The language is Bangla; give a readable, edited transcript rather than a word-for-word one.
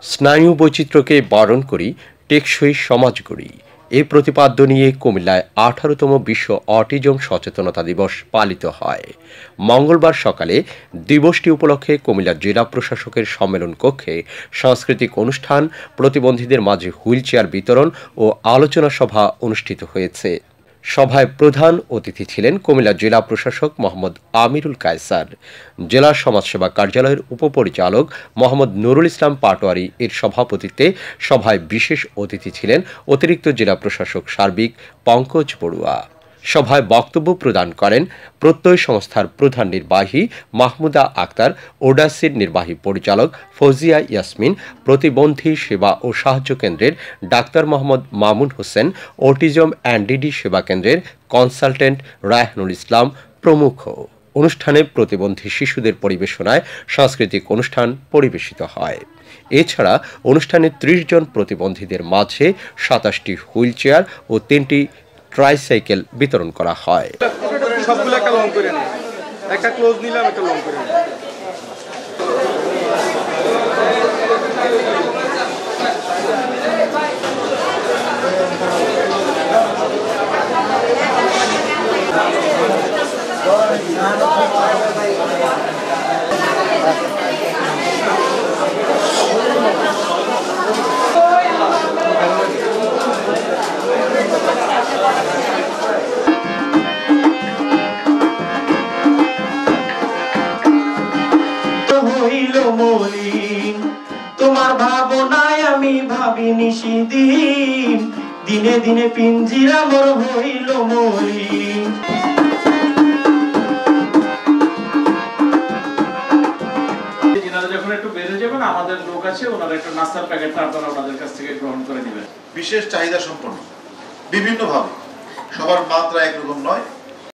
স্নায়ু বৈচিত্র্যকে বরণ করি, টেকসই সমাজ গড়ি। এই প্রতিপাদ্য নিয়ে কুমিল্লায় 18তম বিশ্ব অটিজম সচেতনতা দিবস পালিত হয়। মঙ্গলবার সকালে দিবসটি উপলক্ষে কুমিল্লা জেলা প্রশাসকের সম্মেলন কক্ষে সাংস্কৃতিক অনুষ্ঠান, প্রতিবন্ধীদের মাঝে হুইলচেয়ার বিতরণ ও আলোচনা সভা অনুষ্ঠিত হয়েছে। সভায় প্রধান অতিথি ছিলেন কুমিল্লা জেলা প্রশাসক মোহাম্মদ আমিরুল কায়সার। জেলা সমাজসেবা কার্যালয়ের উপপরিচালক মোহাম্মদ নুরুল ইসলাম পাটোয়ারি এর সভাপতিত্বে সভায় বিশেষ অতিথি ছিলেন অতিরিক্ত জেলা প্রশাসক সার্বিক পঙ্কজ বড়ুয়া। সভায় বক্তব্য প্রদান করেন প্রত্যয় সংস্থার প্রধান নির্বাহী মাহমুদা আক্তার, ওডাসির নির্বাহী পরিচালক ফৌজিয়া ইয়াসমিন, প্রতিবন্ধী সেবা ও সাহায্য কেন্দ্রের doctor Mohammad Mamun Hossain, autism NDD সেবা কেন্দ্রের কনসালটেন্ট রায়হানুল ইসলাম প্রমুখ। অনুষ্ঠানে প্রতিবন্ধী শিশুদের পরিবেশনায় সাংস্কৃতিক অনুষ্ঠান পরিবেশিত হয়। এছাড়া অনুষ্ঠানে ৩০ জন প্রতিবন্ধীদের মাঝে ২৭টি হুইলচেয়ার ও ৩টি ট্রাইসাইকেল বিতরণ করা হয়। সবগুলো একটা লং করে নিই, একটা ক্লোজ নিলাম, একটা লং করে নিই। তোমার ভাবনায় আমি ভাবিনি সেদিন, দিনে দিনে পিঞ্জিরা মোর হইল মলিন। যখন একটু বেড়ে যাবেন, আমাদের লোক আছে, ওনারা একটু নাস্তার প্যাকেটটা আপনারা ওনাদের কাছ থেকে গ্রহণ করে দিবেন। বিশেষ চাহিদা সম্পন্ন বিভিন্নভাবে, সবার মাত্রা একরকম নয়।